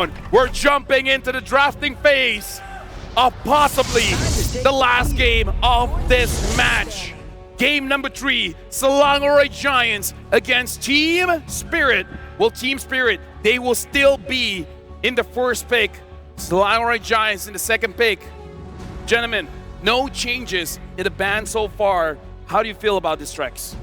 round. We're jumping into the drafting phase of possibly the last game of this match. Game number 3, Selangor Giants against Team Spirit. Well, Team Spirit, they will still be in the first pick. Selangor Giants in the second pick. Gentlemen, no changes in the ban so far. How do you feel about this, Trex?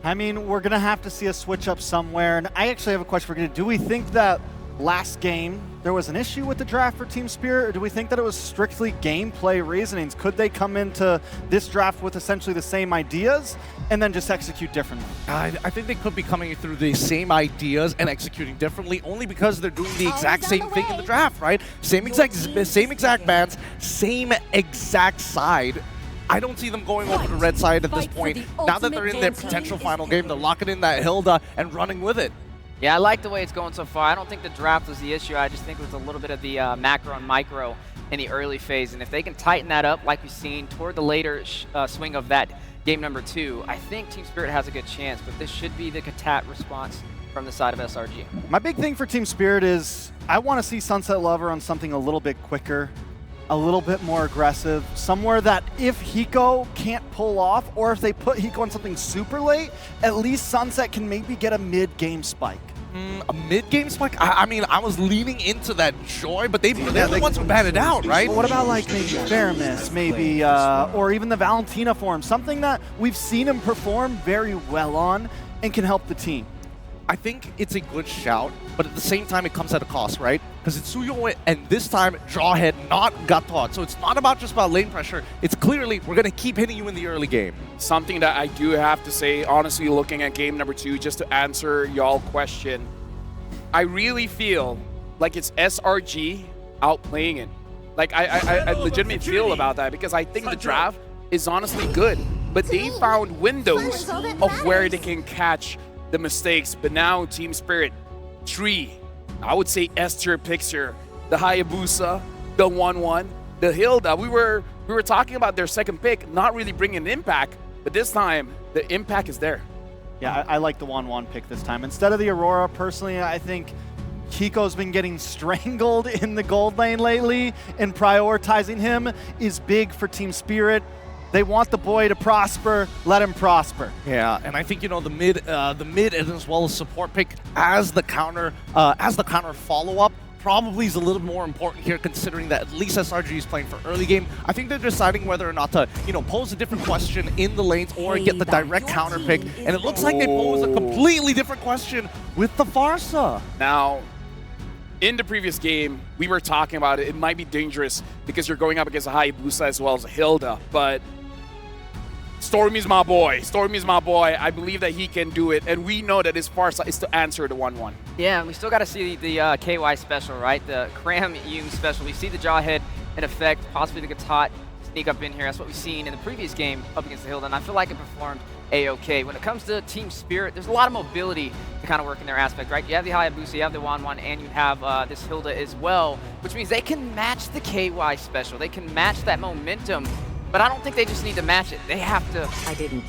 I mean, we're going to have to see a switch up somewhere. And I actually have a question for you. Do we think that last game there was an issue with the draft for Team Spirit, or do we think that it was strictly gameplay reasonings? Could they come into this draft with essentially the same ideas and then just execute differently? I think they could be coming through the same ideas and executing differently, only because they're doing the exact same thing in the draft, right? Same exact bans, same exact side. I don't see them going over the red side at this point. Now that they're in their potential final game, they're locking in that Hilda and running with it. Yeah, I like the way it's going so far. I don't think the draft was the issue. I just think it was a little bit of the macro and micro in the early phase. And if they can tighten that up, like we've seen toward the later swing of that game number 2, I think Team Spirit has a good chance. But this should be the Katat response from the side of SRG. My big thing for Team Spirit is I want to see Sunset Lover on something a little bit quicker, a little bit more aggressive, somewhere that if Hiko can't pull off, or if they put Hiko on something super late, at least Sunset can maybe get a mid-game spike. A mid-game spike? I mean, I was leaning into that Joy, but they're the ones who batted out, right? Well, what about like maybe Faramis, maybe, or even the Valentina form, something that we've seen him perform very well on and can help the team? I think it's a good shout, but at the same time, it comes at a cost, right? Because it's Suyo, and this time, Jawhead, not Gatot. So it's not just about lane pressure. It's clearly, we're going to keep hitting you in the early game. Something that I do have to say, honestly, looking at game number 2, just to answer y'all question, I really feel like it's SRG outplaying it. Like, I legitimately feel about that, because I think the draft is honestly good, but they found windows of where they can catch the mistakes. But now Team Spirit, 3, I would say S-tier picture, the Hayabusa, the 1-1, the Hilda. We were talking about their second pick not really bringing impact, but this time the impact is there. Yeah, I like the 1-1 pick this time. Instead of the Aurora, personally, I think Hiko's been getting strangled in the gold lane lately, and prioritizing him is big for Team Spirit. They want the boy to prosper. Let him prosper. Yeah, and I think, you know, the mid and as well as support pick as the counter follow-up probably is a little more important here, considering that at least SRG is playing for early game. I think they're deciding whether or not to, you know, pose a different question in the lanes or get the direct counter pick. And it looks like they pose a completely different question with the Farsa. Now, in the previous game, we were talking about it. It might be dangerous because you're going up against a Hayabusa as well as a Hilda, but Stormy's my boy. Stormy's my boy. I believe that he can do it, and we know that his Farsa is to answer the 1-1. Yeah, we still got to see the KY special, right? The Cram Yung special. We see the Jawhead in effect, possibly the Gatot sneak up in here. That's what we've seen in the previous game up against the Hilda, and I feel like it performed A-OK. When it comes to Team Spirit, there's a lot of mobility to kind of work in their aspect, right? You have the Hayabusa, you have the 1-1, and you have this Hilda as well, which means they can match the KY special. They can match that momentum. But I don't think they just need to match it. They have to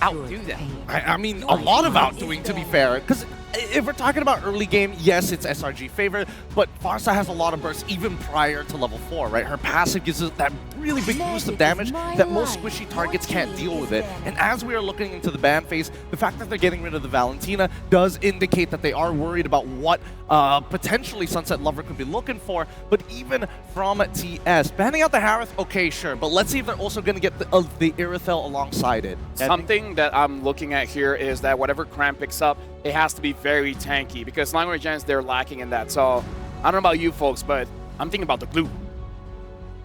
outdo them. I mean, a lot of outdoing, to be fair. Because if we're talking about early game, yes, it's SRG favorite, but Farsa has a lot of bursts even prior to level 4, right? Her passive gives us that really big boost of damage that most squishy targets can't deal with it. And as we are looking into the ban phase, the fact that they're getting rid of the Valentina does indicate that they are worried about what potentially Sunset Lover could be looking for. But even from TS, banning out the Harith, okay, sure, but let's see if they're also going to get the Irithel alongside it. Something that I'm looking at here is that whatever Cram picks up, it has to be very tanky, because Selangor Giants, they're lacking in that. So I don't know about you folks, but I'm thinking about the glue.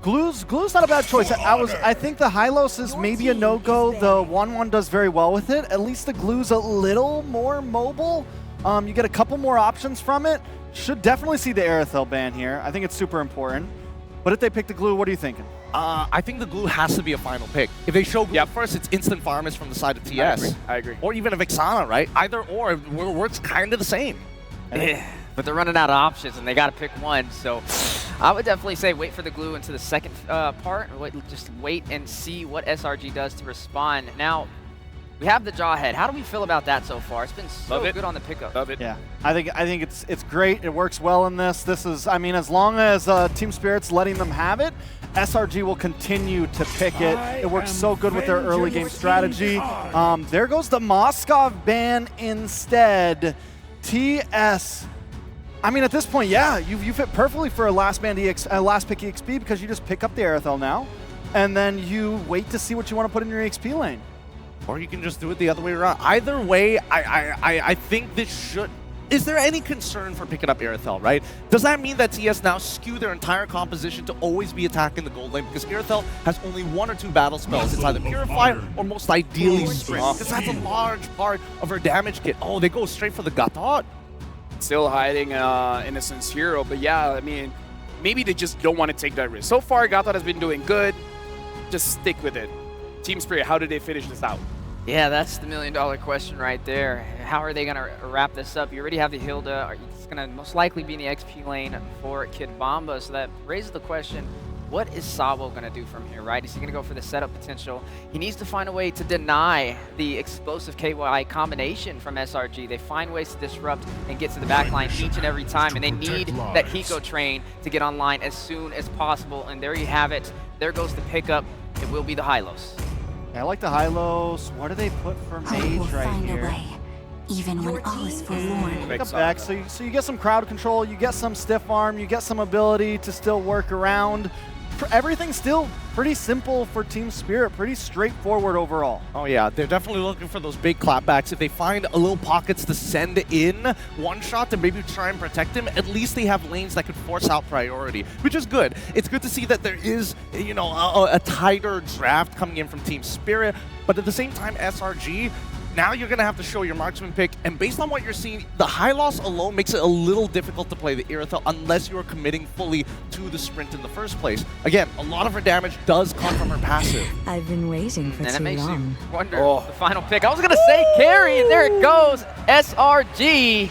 Glue's not a bad choice. I think the Hylos is maybe a no-go. The 1-1 does very well with it. At least the Glue's a little more mobile. You get a couple more options from it. Should definitely see the Irithel ban here. I think it's super important. But if they pick the Glue, what are you thinking? I think the Glue has to be a final pick. If they show Glue first, it's instant farmers from the side of TS. I agree. Or even a Vexana, right? Either or, it works kind of the same. But they're running out of options, and they got to pick one. So I would definitely say wait for the Glue into the second part. Just wait and see what SRG does to respond. Now, We have the Jawhead. How do we feel about that so far? It's been so good on the pickup. Love it. Yeah, I think it's great. It works well in this. This is, I mean, as long as Team Spirit's letting them have it, SRG will continue to pick it. It works so good with their early game strategy. There goes the Moskov ban instead. TS. I mean, at this point, yeah, you fit perfectly for a last pick EXP because you just pick up the Aerithel now, and then you wait to see what you want to put in your EXP lane. Or you can just do it the other way around. Either way, I think this should... Is there any concern for picking up Aerithel, right? Does that mean that TS now skew their entire composition to always be attacking the gold lane? Because Aerithel has only 1 or 2 battle spells. It's either Purify or most ideally Sprint. Because that's a large part of her damage kit. Oh, they go straight for the Gatot. Still hiding Innocence Hero, but yeah, I mean, maybe they just don't want to take that risk. So far, Gatot has been doing good. Just stick with it. Team Spirit, how did they finish this out? Yeah, that's the million-dollar question right there. How are they going to wrap this up? You already have the Hilda. It's going to most likely be in the XP lane for Kid Bomba, so that raises the question, what is Sabo going to do from here, right? Is he going to go for the setup potential? He needs to find a way to deny the explosive KY combination from SRG. They find ways to disrupt and get to the backline each and every time, and they need that Hiko train to get online as soon as possible. And there you have it. There goes the pickup. It will be the Hylos. I like the Hylos. What do they put for Mage right here? Even when all is forlorn. Pick up back, so you get some crowd control, you get some stiff arm, you get some ability to still work around. Everything's still pretty simple for Team Spirit, pretty straightforward overall. Oh yeah, they're definitely looking for those big clapbacks. If they find a little pockets to send in one shot to maybe try and protect him, at least they have lanes that could force out priority, which is good. It's good to see that there is, you know, a tighter draft coming in from Team Spirit, but at the same time, SRG, now you're going to have to show your marksman pick, and based on what you're seeing, the high loss alone makes it a little difficult to play the Aerithel unless you are committing fully to the sprint in the first place. Again, a lot of her damage does come from her passive. I've been waiting for And too it makes long. you wonder, the final pick. I was going to say carry, and there it goes, SRG.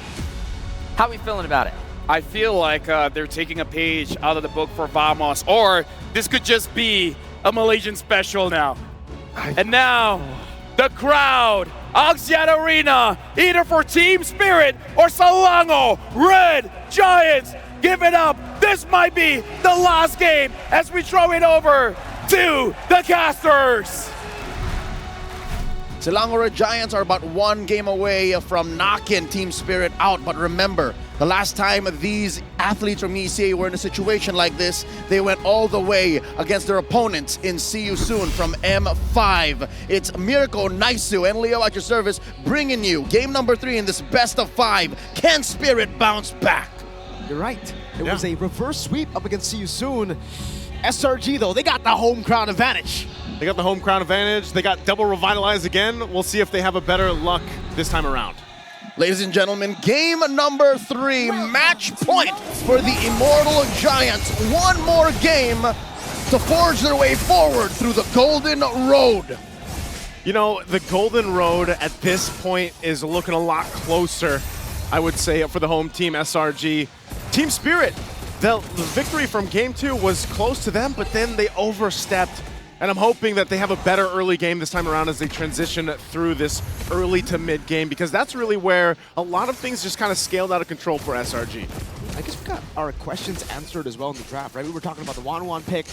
How are we feeling about it? I feel like they're taking a page out of the book for Vamos, or this could just be a Malaysian special now. And now, the crowd, Axiat Arena, either for Team Spirit or Selangor Red Giants, give it up. This might be the last game as we throw it over to the casters. Selangor Red Giants are about 1 game away from knocking Team Spirit out, but remember, the last time these athletes from ECA were in a situation like this, they went all the way against their opponents in See You Soon from M5. It's Mirko, Naisu, and Leo at your service, bringing you game number 3 in this best of 5. Can Spirit bounce back? You're right. It was a reverse sweep up against See You Soon. SRG, though, they got the home crowd advantage. They got the home crowd advantage. They got double revitalized again. We'll see if they have a better luck this time around. Ladies and gentlemen, game number 3, match point for the Immortal Giants. 1 more game to forge their way forward through the Golden Road. You know, the Golden Road at this point is looking a lot closer, I would say, for the home team, SRG. Team Spirit, the victory from game 2 was close to them, but then they overstepped. And I'm hoping that they have a better early game this time around as they transition through this early to mid game, because that's really where a lot of things just kind of scaled out of control for SRG. I guess we got our questions answered as well in the draft, right? We were talking about the 1-1 pick.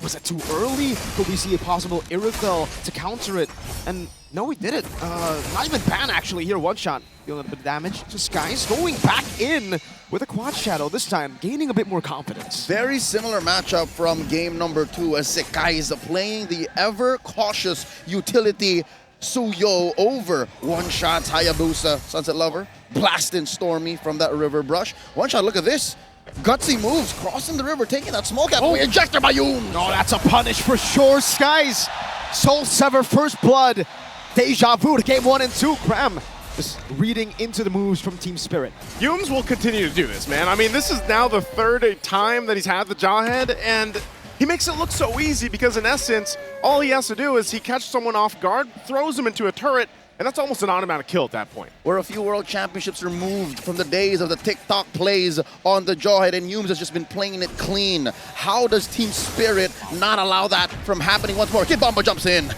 Was it too early? Could we see a possible Aerithel to counter it? And no, we did it. Not even Pan actually here, one shot. Dealing a bit of damage to Skies, going back in with a quad shadow this time, gaining a bit more confidence. Very similar matchup from game number 2 as Sekai is playing the ever-cautious utility Suyo over one-shots Hayabusa, Sunset Lover, blasting Stormy from that river brush. One shot, look at this. Gutsy moves, crossing the river, taking that smoke out. Ejector by Yoon. No, that's a punish for sure, Skies. Soul Sever, first blood. Deja vu to game 1 and 2. Cram just reading into the moves from Team Spirit. Humes will continue to do this, man. I mean, this is now the 3rd time that he's had the Jawhead, and he makes it look so easy because, in essence, all he has to do is he catches someone off guard, throws him into a turret, and that's almost an automatic kill at that point. We're a few World Championships removed from the days of the TikTok plays on the Jawhead, and Humes has just been playing it clean. How does Team Spirit not allow that from happening once more? Kid Bomba jumps in.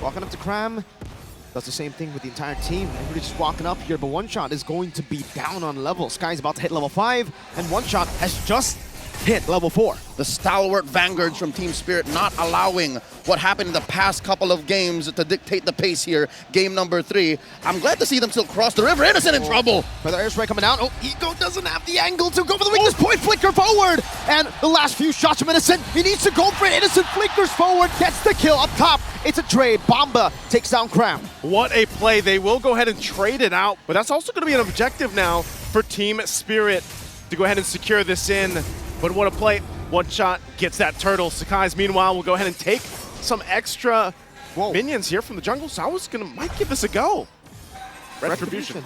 Walking up to Cram. does the same thing with the entire team. Everybody just walking up here, but One Shot is going to be down on level. Sky's about to hit level 5, and One Shot has just hit level 4. The stalwart vanguards from Team Spirit not allowing what happened in the past couple of games to dictate the pace here. Game number 3. I'm glad to see them still cross the river. Innocent in trouble. Feather airstrike coming out. Oh, Eco doesn't have the angle to go for the weakness point. Flicker forward. And the last few shots from Innocent. He needs to go for it. Innocent flickers forward. Gets the kill up top. It's a trade. Bomba takes down Cram. What a play. They will go ahead and trade it out, but that's also going to be an objective now for Team Spirit to go ahead and secure this in. But what a play. One Shot gets that turtle. Sakai's, meanwhile, will go ahead and take some extra minions here from the jungle. So I was might give this a go. Retribution.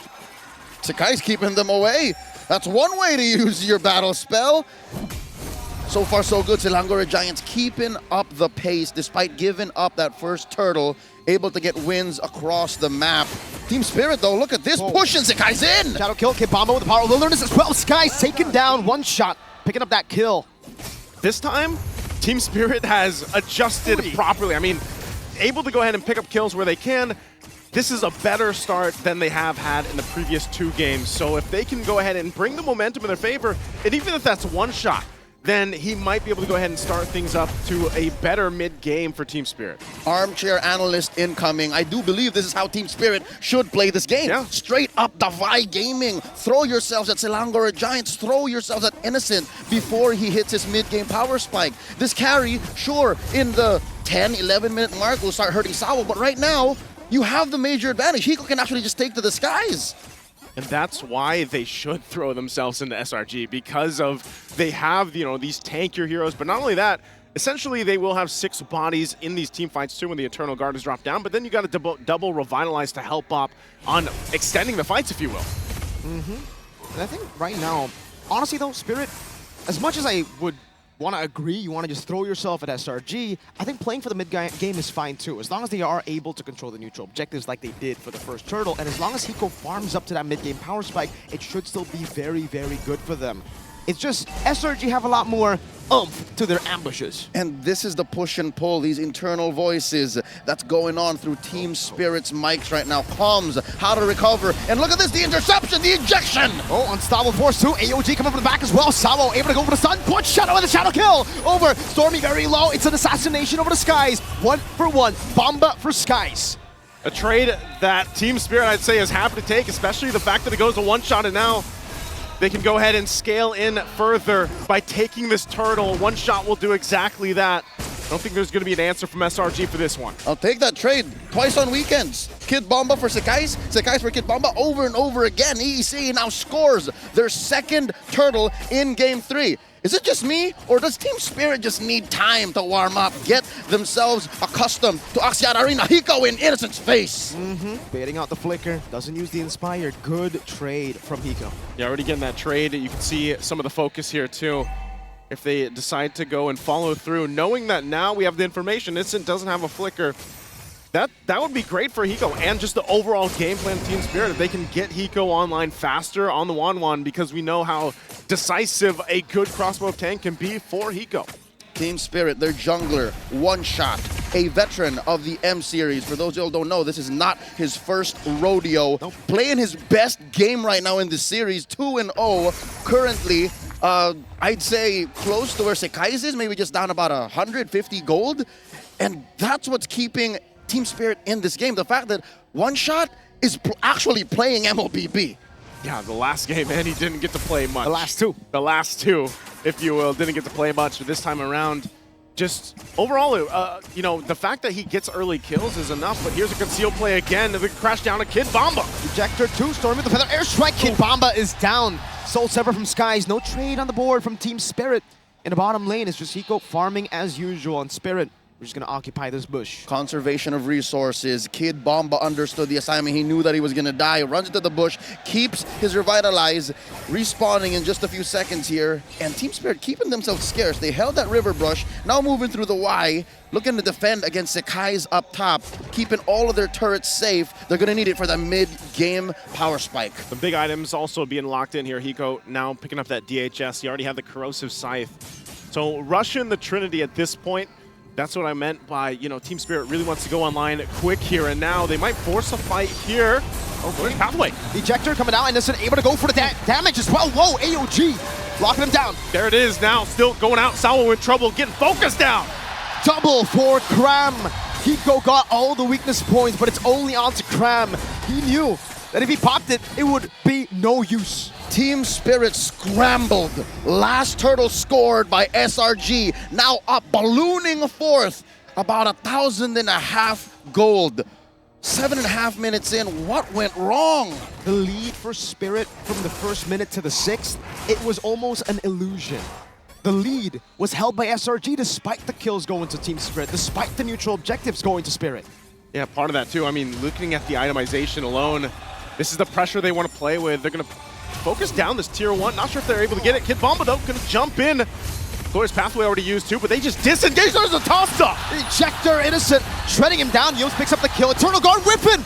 Sakai's keeping them away. That's one way to use your battle spell. So far, so good. Selangor Giants keeping up the pace despite giving up that first turtle. Able to get wins across the map. Team Spirit, though, look at this. Pushing Sakai's in. Shadow kill. Kid Bomba with the power of wilderness as well. Sky's taken down. One Shot picking up that kill. This time, Team Spirit has adjusted properly. I mean, able to go ahead and pick up kills where they can. This is a better start than they have had in the previous 2 games. So if they can go ahead and bring the momentum in their favor, and even if that's One Shot, then he might be able to go ahead and start things up to a better mid-game for Team Spirit. Armchair analyst incoming. I do believe this is how Team Spirit should play this game. Yeah. Straight up Davai Gaming. Throw yourselves at Selangor Giants. Throw yourselves at Innocent before he hits his mid-game power spike. This carry, sure, in the 10, 11-minute mark will start hurting Sawo, but right now, you have the major advantage. Hiko can actually just take to the skies. And that's why they should throw themselves into SRG, because of they have, these tankier heroes. But not only that, essentially they will have 6 bodies in these team fights too when the Eternal Guard is dropped down. But then you got to double Revitalize to help up on extending the fights, if you will. And I think right now, honestly though, Spirit, as much as I would want to agree, you want to just throw yourself at SRG, I think playing for the mid-game is fine too, as long as they are able to control the neutral objectives like they did for the first turtle, and as long as Hiko farms up to that mid-game power spike, it should still be very, very good for them. It's just SRG have a lot more oomph to their ambushes. And this is the push and pull, these internal voices that's going on through Team Spirit's mics right now. Comms, how to recover, and look at this, the interception, the ejection! Oh, unstoppable force too. AOG coming from the back as well. Sawo able to go for the stun. Punch Shadow with a shadow kill over. Stormy very low. It's an assassination over the Skies. 1 for 1. Bomba for Skies. A trade that Team Spirit, I'd say, is happy to take, especially the fact that it goes to One Shot, and now they can go ahead and scale in further by taking this turtle. One Shot will do exactly that. I don't think there's going to be an answer from SRG for this one. I'll take that trade twice on weekends. Kid Bomba for Sakai's, Sakai's for Kid Bomba over and over again. EEC now scores their 2nd turtle in Game 3. Is it just me, or does Team Spirit just need time to warm up, get themselves accustomed to Axiata Arena? Hiko in Innocent's face. Baiting out the flicker, doesn't use the Inspired. Good trade from Hiko. Yeah, already getting that trade. You can see some of the focus here too. If they decide to go and follow through, knowing that now we have the information, Innocent doesn't have a flicker, that would be great for Hiko and just the overall game plan of Team Spirit. If they can get Hiko online faster on the Wanwan, because we know how decisive a good crossbow tank can be for Hiko. Team Spirit, their jungler, One Shot, a veteran of the M series. For those who don't know, this is not his first rodeo. Playing his best game right now in the series, 2-0. Currently, I'd say close to where Sakai's is, maybe just down about 150 gold. And that's what's keeping Team Spirit in this game. The fact that One Shot is actually playing MLBB. Yeah, the last game, man, he didn't get to play much. The last 2. The last 2, if you will, didn't get to play much. But this time around, just overall, the fact that he gets early kills is enough. But here's a concealed play again. The crash down to Kid Bomba. Ejector 2, Stormy with the feather airstrike. Kid Bomba is down. Soul Sever from Skies. No trade on the board from Team Spirit. In the bottom lane, it's just Hiko farming as usual on Spirit. We're just going to occupy this bush. Conservation of resources. Kid Bomba understood the assignment. He knew that he was going to die. Runs into the bush, keeps his Revitalize, respawning in just a few seconds here. And Team Spirit keeping themselves scarce. They held that river brush, now moving through the Y, looking to defend against Sakai's up top, keeping all of their turrets safe. They're going to need it for the mid-game power spike. The big items also being locked in here. Hiko now picking up that DHS. He already had the Corrosive Scythe. So Russian the Trinity at this point That's what I meant by, Team Spirit really wants to go online quick here, and now they might force a fight here. Oh, where's Pathway? Ejector coming out, Innocent able to go for the damage as well. Whoa, AOG locking him down. There it is now, still going out. Sawo in trouble, getting focused down. Double for Cram. Hiko got all the weakness points, but it's only on to Cram. He knew that if he popped it, it would be no use. Team Spirit scrambled. Last turtle scored by SRG. Now up, ballooning fourth. About 1,500 gold. 7.5 minutes in, what went wrong? The lead for Spirit from the first minute to the 6th, it was almost an illusion. The lead was held by SRG despite the kills going to Team Spirit, despite the neutral objectives going to Spirit. Yeah, part of that too. I mean, looking at the itemization alone, this is the pressure they want to play with. They're going to focus down this tier 1. Not sure if they're able to get it. Kid Bomba, though, going to jump in. Glorious Pathway already used too, but they just disengage. There's a toss-up. Ejector, Innocent, shredding him down. Yums picks up the kill. Eternal Guard whipping.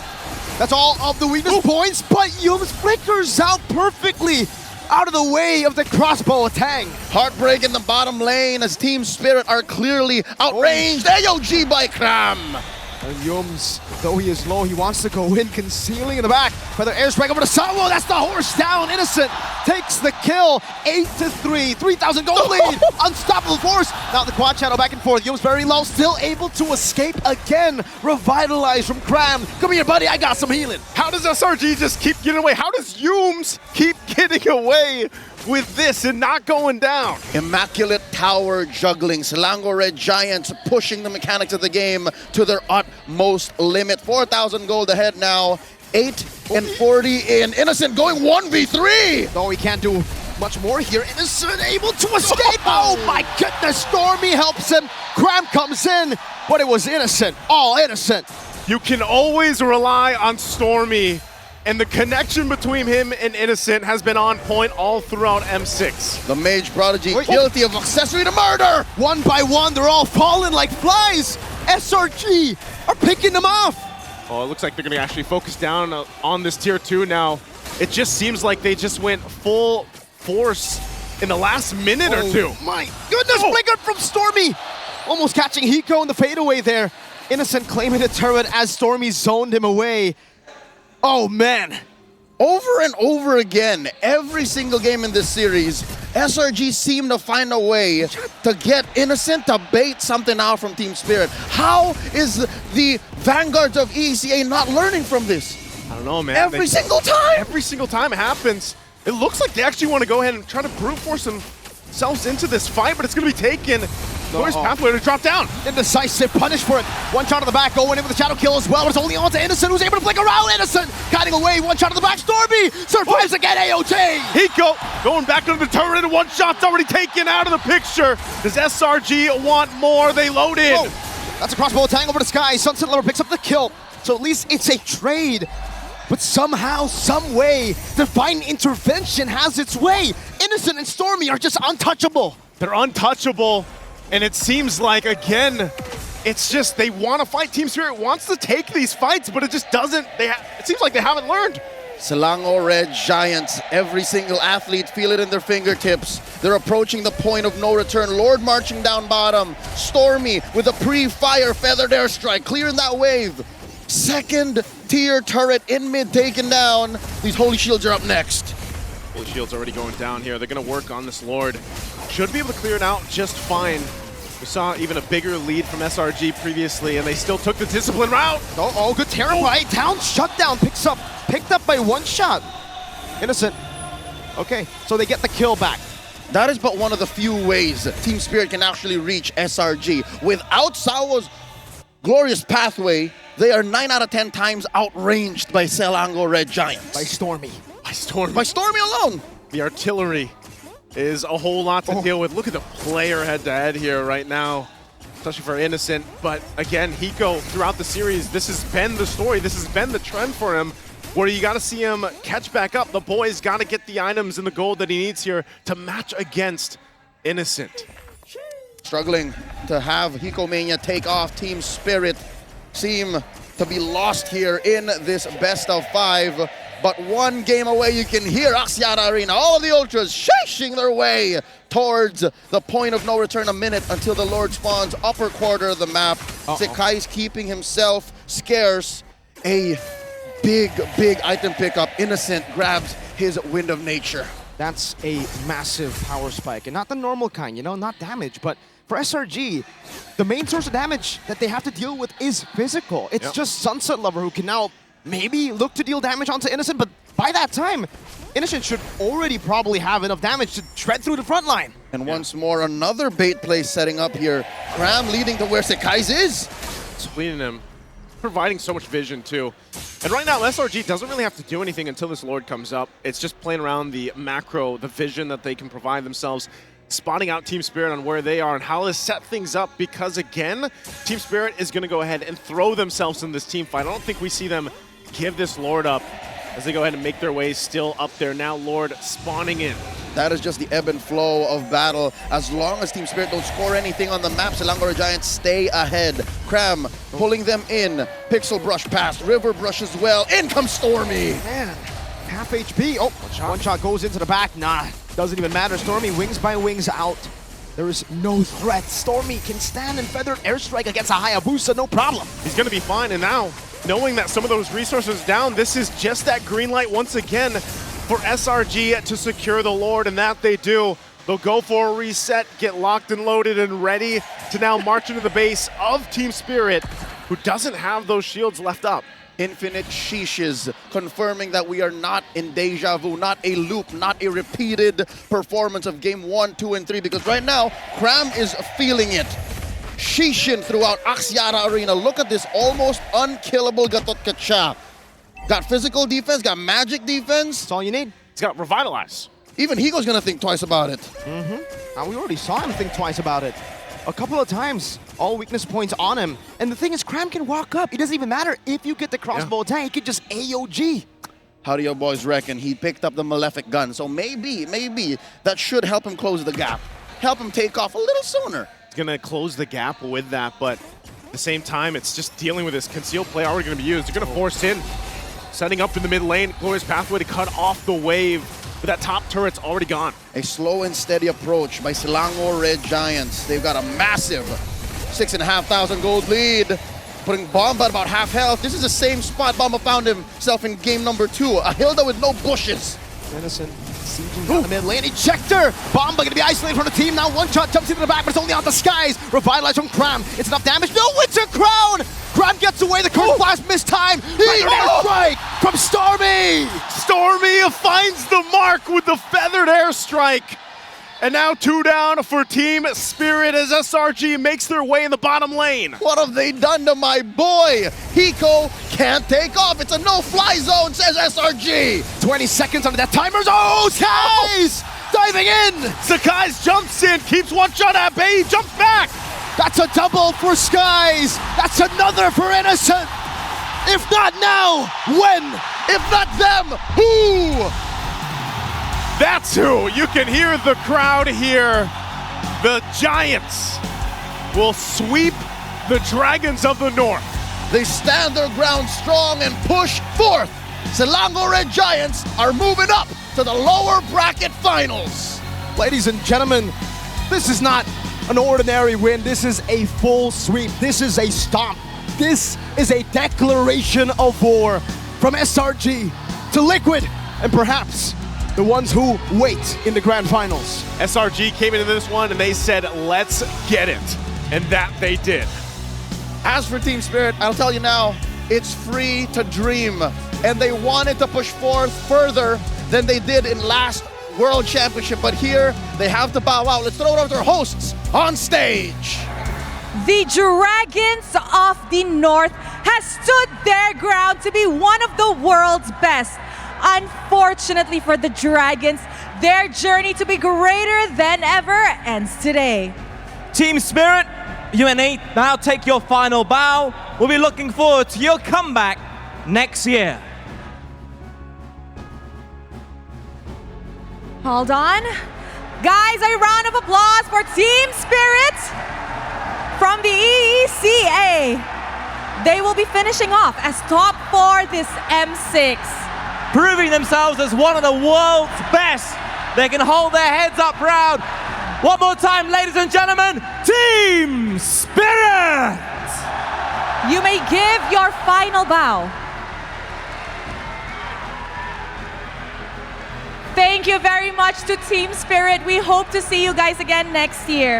That's all of the weakness points, but Yums flickers out perfectly out of the way of the crossbow attack. Heartbreak in the bottom lane as Team Spirit are clearly outranged. AOG by Cram. And Yums, though he is low, he wants to go in, concealing in the back. Feather airstrike over to Sawo. That's the horse down. Innocent takes the kill. 8-3, 3,000 gold lead. Unstoppable force. Now the quad channel back and forth. Yums very low, still able to escape again. Revitalized from Cram. Come here, buddy. I got some healing. How does SRG just keep getting away? How does Yums keep getting away with this and not going down? Immaculate tower juggling. Selangor Red Giants pushing the mechanics of the game to their utmost limit. 4,000 gold ahead now. 8-40 in. Innocent going 1v3. No, he can't do much more here. Innocent able to escape. Oh my goodness. Stormy helps him. Cram comes in, but it was Innocent. All Innocent. You can always rely on Stormy, and the connection between him and Innocent has been on point all throughout M6. The Mage Prodigy guilty of accessory to murder. One by one, they're all falling like flies. SRG are picking them off. Oh, it looks like they're going to actually focus down on this tier 2 now. It just seems like they just went full force in the last minute or two. My goodness, flicker from Stormy. Almost catching Hiko in the fadeaway there. Innocent claiming the turret as Stormy zoned him away. Oh, man. Over and over again, every single game in this series, SRG seem to find a way to get Innocent to bait something out from Team Spirit. How is the Vanguards of ECA not learning from this? I don't know, man. Every single time! Every single time it happens. It looks like they actually want to go ahead and try to brute force themselves into this fight, but it's going to be taken. Glorious Pathway to drop down. Indecisive, punish for it. One shot to the back, going in with the shadow kill as well, but it's only on to Innocent, who's able to flick around. Innocent guiding away, one shot to the back. Stormy survives again, AOT. Hiko going back under the turret, and one shot's already taken out of the picture. Does SRG want more? They load in. Whoa. That's a crossbow attack over the sky. Sunset Lover picks up the kill, so at least it's a trade. But somehow, some way, Divine Intervention has its way. Innocent and Stormy are just untouchable. They're untouchable. And it seems like, again, it's just they want to fight. Team Spirit wants to take these fights, but it just doesn't. It seems like they haven't learned. Selangor Red Giants, every single athlete feel it in their fingertips. They're approaching the point of no return. Lord marching down bottom. Stormy with a pre-fire feathered airstrike, clearing that wave. Second tier turret in mid taken down. These Holy Shields are up next. Holy Shield's already going down here. They're going to work on this Lord. Should be able to clear it out just fine. We saw even a bigger lead from SRG previously, and they still took the discipline route. Oh, good Terrorite. Town shutdown picked up by one shot. Innocent. Okay, so they get the kill back. That is but one of the few ways Team Spirit can actually reach SRG. Without Sawo's glorious pathway, they are 9 out of 10 times outranged by Selangor Red Giants. By Stormy. By Stormy. By Stormy alone. The artillery is a whole lot to deal with. Look at the player head-to-head here right now, especially for Innocent. But again, Hiko, throughout the series, this has been the story. This has been the trend for him, where you got to see him catch back up. The boy's got to get the items and the gold that he needs here to match against Innocent. Struggling to have Hiko Mania take off. Team Spirit seem to be lost here in this best of 5. but one game away. You can hear Axiata Arena, all of the Ultras shashing their way towards the point of no return. A minute until the Lord spawns, upper quarter of the map. Sekai's keeping himself scarce. A big item pickup. Innocent grabs his Wind of Nature. That's a massive power spike, and not the normal kind, you know, not damage, but for SRG, the main source of damage that they have to deal with is physical. It's just Sunset Lover who can now maybe look to deal damage onto Innocent, but by that time, Innocent should already probably have enough damage to tread through the front line. And once more, another bait play setting up here. Cram leading to where Sekai's is. It's leading him. Providing so much vision too. And right now, SRG doesn't really have to do anything until this Lord comes up. It's just playing around the macro, the vision that they can provide themselves, spotting out Team Spirit on where they are and how to set things up, because again, Team Spirit is going to go ahead and throw themselves in this team fight. I don't think we see them give this Lord up as they go ahead and make their way still up there. Now Lord spawning in. That is just the ebb and flow of battle. As long as Team Spirit don't score anything on the map, Selangor Giants stay ahead. Cram pulling them in. Pixel brush past, River brush as well. In comes Stormy. Man, half HP. Oh, one shot goes into the back. Nah, doesn't even matter. Stormy wings by wings out. There is no threat. Stormy can stand and feathered airstrike against a Hayabusa, no problem. He's going to be fine, and now, knowing that some of those resources down, this is just that green light once again for SRG to secure the Lord, and that they do. They'll go for a reset, get locked and loaded and ready to now march into the base of Team Spirit, who doesn't have those shields left up. Infinite sheeshes, confirming that we are not in deja vu, not a loop, not a repeated performance of game 1, 2, and 3, because right now, Cram is feeling it. Sheeshin throughout Axiata Arena. Look at this almost unkillable Gatot Kacha. Got physical defense, got magic defense. That's all you need. He's got Revitalize. Even Higo's gonna think twice about it. Now, we already saw him think twice about it. A couple of times, all weakness points on him. And the thing is, Cram can walk up. It doesn't even matter if you get the crossbow attack, he could just AOG. How do your boys reckon? He picked up the Malefic gun, so maybe that should help him close the gap. Help him take off a little sooner. He's going to close the gap with that, but at the same time, it's just dealing with this concealed play already going to be used. They're going to force in, setting up in the mid lane, Glorious Pathway to cut off the wave, but that top turret's already gone. A slow and steady approach by Selangor Red Giants. They've got a massive 6,500 gold lead, putting Bomba at about half health. This is the same spot Bomba found himself in game number 2. A Hilda with no bushes. Innocent sieging down the mid lane. Ejector! Bomba gonna be isolated from the team. Now one shot jumps into the back, but it's only on the skies. Revitalize from Cram. It's enough damage. No Winter Crown! Cram gets away. The curse blast missed time. Airstrike from Stormy! Stormy finds the mark with the feathered airstrike. And now 2 down for Team Spirit as SRG makes their way in the bottom lane. What have they done to my boy? Hiko can't take off. It's a no-fly zone, says SRG. 20 seconds under that timer's. Oh, Skies! Diving in! Sekai's jumps in, keeps one shot at bay, jumps back. That's a double for Skies. That's another for Innocent. If not now, when? If not them, who? That's who. You can hear the crowd here. The Giants will sweep the Dragons of the North. They stand their ground strong and push forth. Selangor Red Giants are moving up to the lower bracket finals. Ladies and gentlemen, this is not an ordinary win. This is a full sweep. This is a stomp. This is a declaration of war from SRG to Liquid and perhaps the ones who wait in the grand finals. SRG came into this one and they said, let's get it. And that they did. As for Team Spirit, I'll tell you now, it's free to dream. And they wanted to push forth further than they did in last World Championship. But here, they have to bow out. Let's throw it over to our hosts on stage. The Dragons of the North has stood their ground to be one of the world's best. Unfortunately for the Dragons, their journey to be greater than ever ends today. Team Spirit, you and Nate now take your final bow. We'll be looking forward to your comeback next year. Hold on. Guys, a round of applause for Team Spirit from the EECA. They will be finishing off as top 4 this M6. proving themselves as one of the world's best. They can hold their heads up proud. One more time, ladies and gentlemen, Team Spirit! You may give your final bow. Thank you very much to Team Spirit. We hope to see you guys again next year.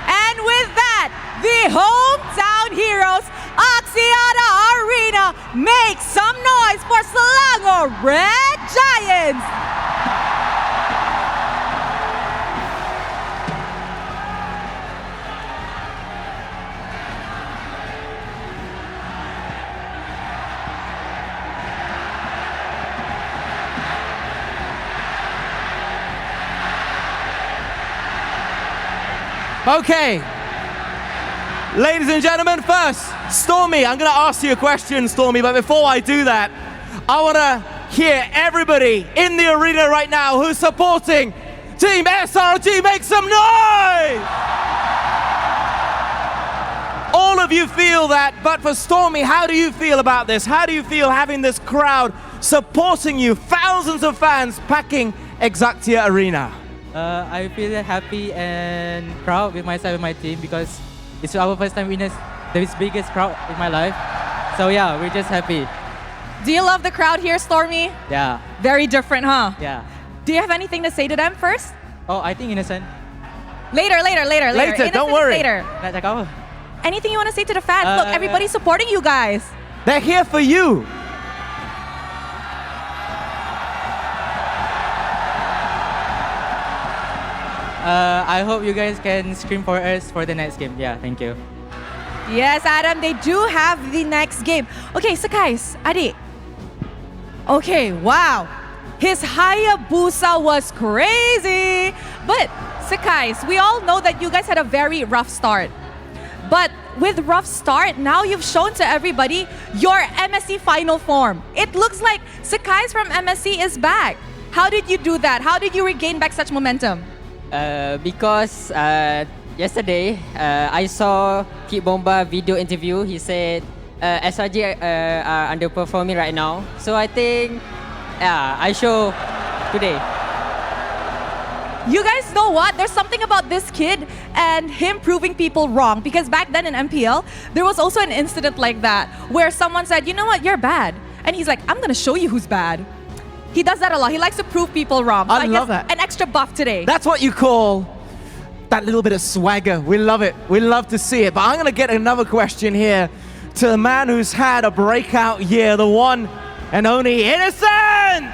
And with that, the hometown heroes, Axiata Arena, make some noise for Selangor Red Giants! Okay. Ladies and gentlemen, first, Stormy, I'm going to ask you a question, Stormy, but before I do that, I want to hear everybody in the arena right now who's supporting Team SRG make some noise! All of you feel that, but for Stormy, how do you feel about this? How do you feel having this crowd supporting you, thousands of fans packing Exactia Arena? I feel happy and proud with myself and my team because it's our first time witness this biggest crowd in my life. So yeah, we're just happy. Do you love the crowd here, Stormy? Yeah. Very different, huh? Yeah. Do you have anything to say to them first? Oh, I think innocent. Later. Later, don't worry. Later. Anything you want to say to the fans? Look, everybody's supporting you guys. They're here for you. I hope you guys can scream for us for the next game. Yeah, thank you. Yes, Adam, they do have the next game. Okay, Sakais, Adi. Okay, wow. His Hayabusa was crazy. But, Sakais, we all know that you guys had a very rough start. But with rough start, now you've shown to everybody your MSC final form. It looks like Sakais from MSC is back. How did you do that? How did you regain back such momentum? Because yesterday I saw Kid Bomba video interview. He said SRG are underperforming right now. So I think I show today. You guys know what? There's something about this kid and him proving people wrong. Because back then in MPL, there was also an incident like that where someone said, you know what, you're bad. And he's like, I'm gonna show you who's bad. He does that a lot. He likes to prove people wrong. So I love that. An extra buff today. That's what you call that little bit of swagger. We love it. We love to see it. But I'm going to get another question here to the man who's had a breakout year, the one and only Innocent!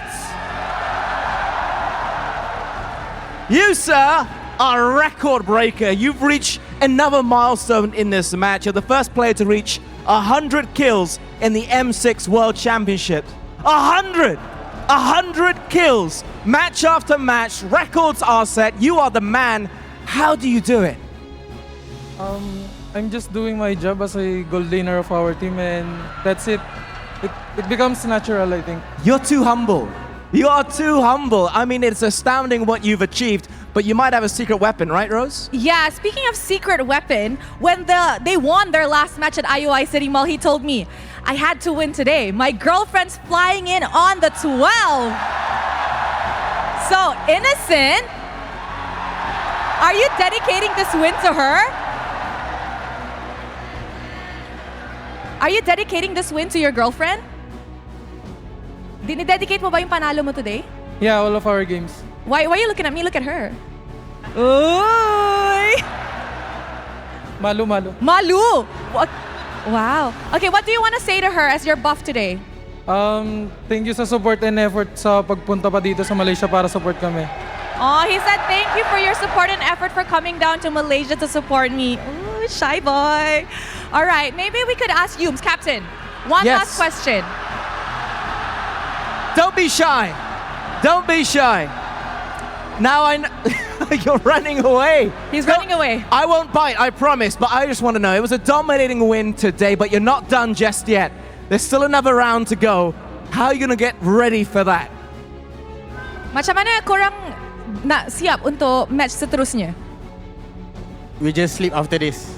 You, sir, are a record breaker. You've reached another milestone in this match. You're the first player to reach 100 kills in the M6 World Championship. 100 kills, match after match, records are set. You are the man. How do you do it? I'm just doing my job as a gold laner of our team, and that's it. It becomes natural, I think. You're too humble. You are too humble. I mean, it's astounding what you've achieved, but you might have a secret weapon, right, Rose? Yeah, speaking of secret weapon, when they won their last match at IOI City Mall, he told me, I had to win today. My girlfriend's flying in on the 12. So, Innocent, are you dedicating this win to her? Are you dedicating this win to your girlfriend? Dinidedicate mo ba yung panalo mo today? Yeah, all of our games. Why are you looking at me? Look at her. Uy! Malu. Malu! What? Wow. Okay, what do you want to say to her as your buff today? Thank you sa support and effort sa pagpunta pa dito sa Malaysia para support kami. Oh, he said thank you for your support and effort for coming down to Malaysia to support me. Ooh, shy boy. All right, maybe we could ask Yums, Captain, one last question. Don't be shy. Don't be shy. Now I know you're running away. He's running away. I won't bite, I promise, but I just want to know, it was a dominating win today, but you're not done just yet. There's still another round to go. How are you going to get ready for that? Macam mana korang nak siap untuk match seterusnya? We just sleep after this.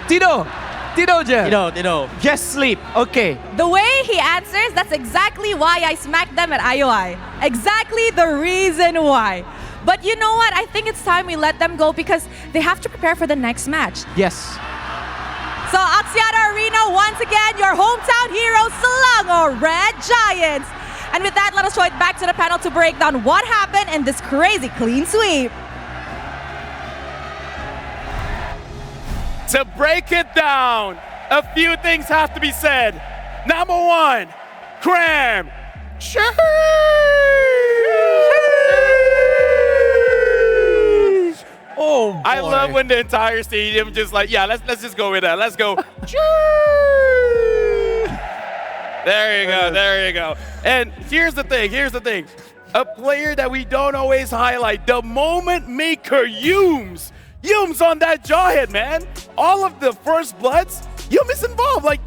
Tino, Tidur je? Tidur. Just sleep. Okay. The way he answers, that's exactly why I smacked them at IOI. Exactly the reason why. But you know what? I think it's time we let them go because they have to prepare for the next match. Yes. So Axiata Arena, once again, your hometown heroes, Selangor Red Giants. And with that, let us throw it back to the panel to break down what happened in this crazy clean sweep. To break it down, a few things have to be said. Number one, Cram. Oh, boy. I love when the entire stadium just like, yeah, let's just go with that. Let's go. There you go. And here's the thing. A player that we don't always highlight, the moment maker, Yums. Yums on that jawhead, man. All of the first bloods, Yum is involved. Like,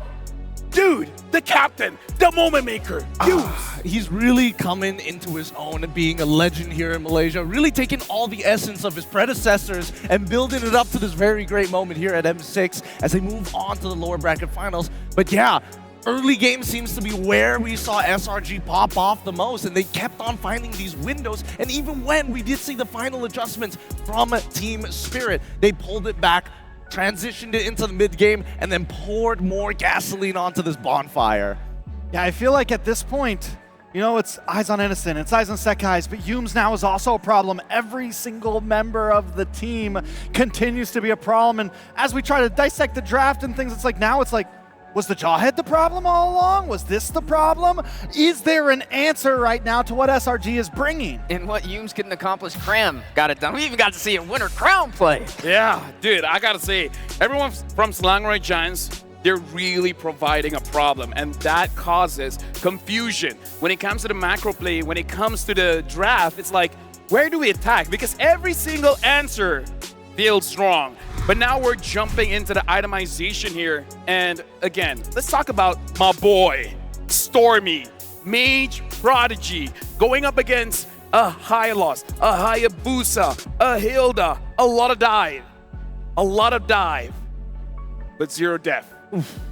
dude, the captain, the moment maker, Yums. He's really coming into his own and being a legend here in Malaysia, really taking all the essence of his predecessors and building it up to this very great moment here at M6 as they move on to the lower bracket finals. But yeah, early game seems to be where we saw SRG pop off the most, and they kept on finding these windows. And even when we did see the final adjustments from Team Spirit, they pulled it back, transitioned it into the mid game, and then poured more gasoline onto this bonfire. Yeah, I feel like at this point, you know, it's eyes on Innocent, it's eyes on Sekai's, but Yums now is also a problem. Every single member of the team continues to be a problem. And as we try to dissect the draft and things, it's like now it's like, was the jawhead the problem all along? Was this the problem? Is there an answer right now to what SRG is bringing? And what Yums couldn't accomplish, Cram got it done. We even got to see a winner crown play. Yeah, dude, I gotta say, everyone from Selangor Giants, they're really providing a problem, and that causes confusion. When it comes to the macro play, when it comes to the draft, it's like, where do we attack? Because every single answer feels wrong. But now we're jumping into the itemization here. And again, let's talk about my boy, Stormy, Mage Prodigy, going up against a Hylos, a Hayabusa, a Hilda, a lot of dive, but zero death.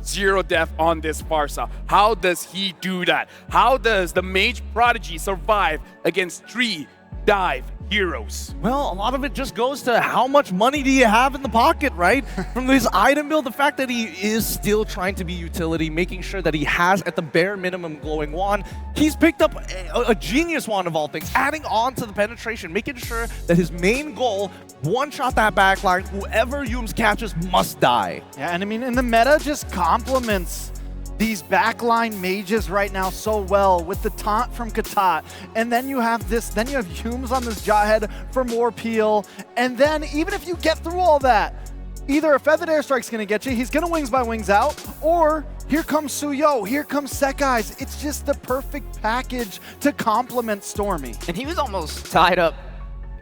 Zero death on this Farsa. How does he do that? How does the Mage Prodigy survive against 3 dive heroes? Well, a lot of it just goes to how much money do you have in the pocket, right? From this item build, the fact that he is still trying to be utility, making sure that he has at the bare minimum glowing wand. He's picked up a genius wand of all things, adding on to the penetration, making sure that his main goal, one-shot that backline, whoever Yums catches must die. Yeah, and I mean, and the meta just complements these backline mages right now so well with the taunt from Katat, and then you have Yums on this jawhead for more peel, and then even if you get through all that, either a Feathered Airstrike's gonna get you, he's gonna wings by wings out, or here comes Suyo, here comes Sekai's. It's just the perfect package to complement Stormy. And he was almost tied up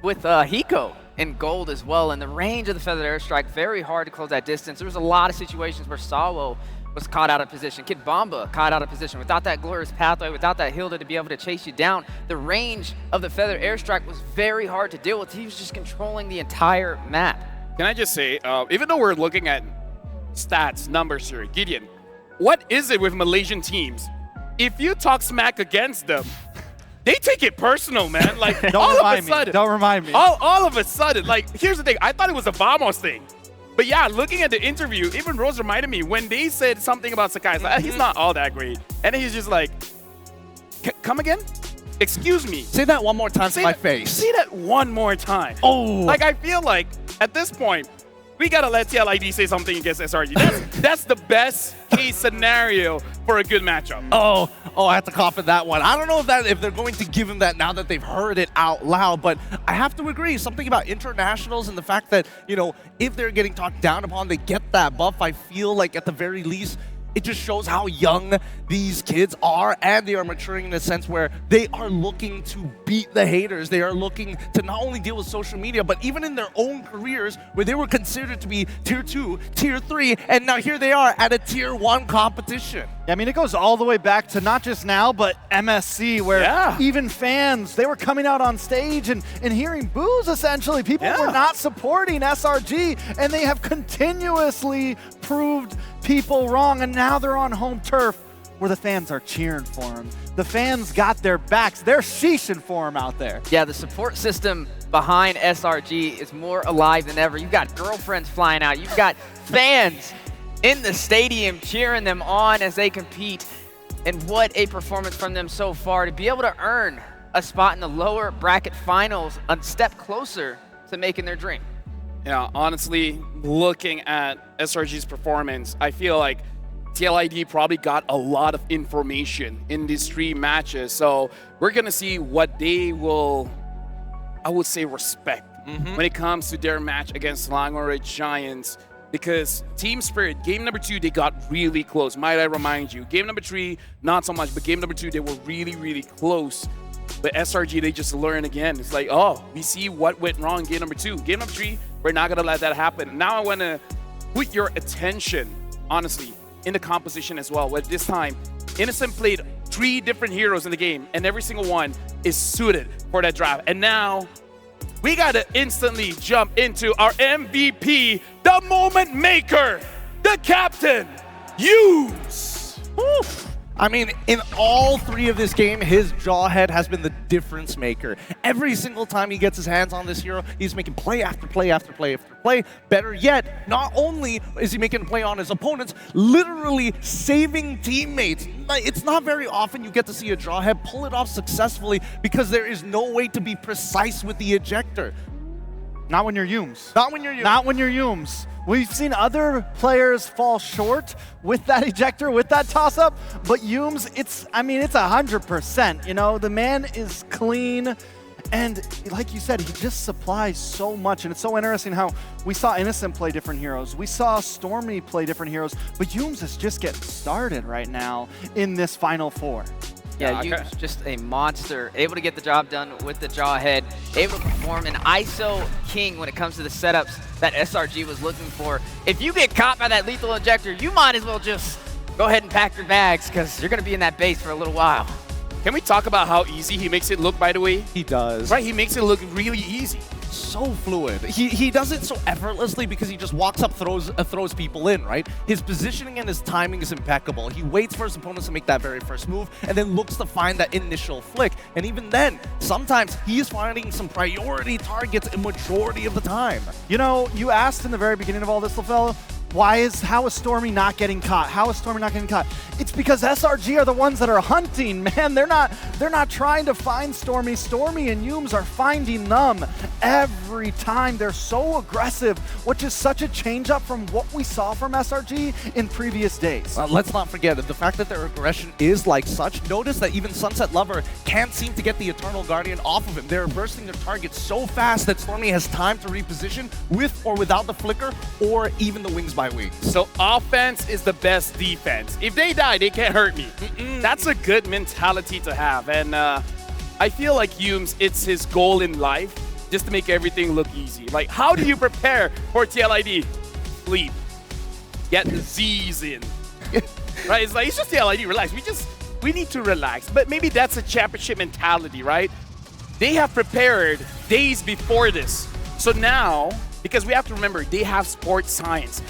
with Hiko in gold as well, and the range of the Feathered Airstrike, very hard to close that distance. There was a lot of situations where Sawo was caught out of position. Kid Bomba caught out of position. Without that glorious pathway, without that Hilda to be able to chase you down, the range of the Feather Airstrike was very hard to deal with. He was just controlling the entire map. Can I just say, even though we're looking at stats, numbers here, Gideon, what is it with Malaysian teams? If you talk smack against them, they take it personal, man. Like, all of a sudden. Don't remind me. All of a sudden. Like, here's the thing. I thought it was a Vamos thing. But yeah, looking at the interview, even Rose reminded me when they said something about Sakai, like, he's not all that great. And he's just like, come again? Excuse me. Say that one more time to my face. Say that one more time. Oh. Like, I feel like at this point, we gotta let TLID say something against SRG. That's the best case scenario for a good matchup. Oh, I have to cough at that one. I don't know if they're going to give him that now that they've heard it out loud, but I have to agree. Something about internationals and the fact that, you know, if they're getting talked down upon, they get that buff. I feel like at the very least, it just shows how young these kids are, and they are maturing in a sense where they are looking to beat the haters. They are looking to not only deal with social media, but even in their own careers where they were considered to be tier 2, tier 3, and now here they are at a tier 1 competition. I mean, it goes all the way back to not just now, but MSC, where even fans, they were coming out on stage and hearing boos, essentially. People were not supporting SRG, and they have continuously proved people wrong, and now they're on home turf where the fans are cheering for him. The fans got their backs. They're sheeshing for him out there. Yeah, the support system behind SRG is more alive than ever. You've got girlfriends flying out. You've got fans in the stadium cheering them on as they compete. And what a performance from them so far to be able to earn a spot in the lower bracket finals, a step closer to making their dream. Yeah, honestly, looking at SRG's performance, I feel like TLID probably got a lot of information in these 3 matches. So we're going to see what they will, I would say, respect when it comes to their match against Langora Giants. Because Team Spirit, game number 2, they got really close. Might I remind you, game number 3, not so much, but game number 2, they were really, really close. But SRG, they just learn again. It's like, oh, we see what went wrong in game number 2. Game number 3, we're not going to let that happen. Now I want to put your attention, honestly, in the composition as well. Where this time, Innocent played 3 different heroes in the game, and every single one is suited for that draft. And now, we got to instantly jump into our MVP, the moment maker, the captain, Use. I mean, in all 3 of this game, his Jawhead has been the difference maker. Every single time he gets his hands on this hero, he's making play after play after play after play. Better yet, not only is he making play on his opponents, literally saving teammates. It's not very often you get to see a Jawhead pull it off successfully because there is no way to be precise with the ejector. Not when you're Yumes. Not when you're Yumes. Not when you're Yumes. We've seen other players fall short with that ejector, with that toss-up, but Yumes, it's 100%. You know, the man is clean, and like you said, he just supplies so much, and it's so interesting how we saw Innocent play different heroes. We saw Stormy play different heroes, but Yumes is just getting started right now in this Final Four. Yeah, Yu's just a monster, able to get the job done with the Jawhead, able to perform an ISO king when it comes to the setups that SRG was looking for. If you get caught by that lethal injector, you might as well just go ahead and pack your bags because you're going to be in that base for a little while. Can we talk about how easy he makes it look, by the way? He does. Right, he makes it look really easy. So fluid. He does it so effortlessly because he just walks up, throws people in, right? His positioning and his timing is impeccable. He waits for his opponents to make that very first move and then looks to find that initial flick. And even then, sometimes he is finding some priority targets a majority of the time. You know, you asked in the very beginning of all this, LaFell, how is Stormy not getting caught? How is Stormy not getting caught? It's because SRG are the ones that are hunting, man. They're not trying to find Stormy. Stormy and Yumes are finding them every time. They're so aggressive, which is such a change up from what we saw from SRG in previous days. Let's not forget the fact that their aggression is like such. Notice that even Sunset Lover can't seem to get the Eternal Guardian off of him. They're bursting their targets so fast that Stormy has time to reposition with or without the flicker or even the wings by wings. So offense is the best defense. If they die, they can't hurt me. That's a good mentality to have. And I feel like Yumes, it's his goal in life just to make everything look easy. Like, how do you prepare for TLID? Sleep. Get the Z's in. Right? It's like, it's just TLID, relax. We need to relax. But maybe that's a championship mentality, right? They have prepared days before this. So now, because we have to remember, they have sports science.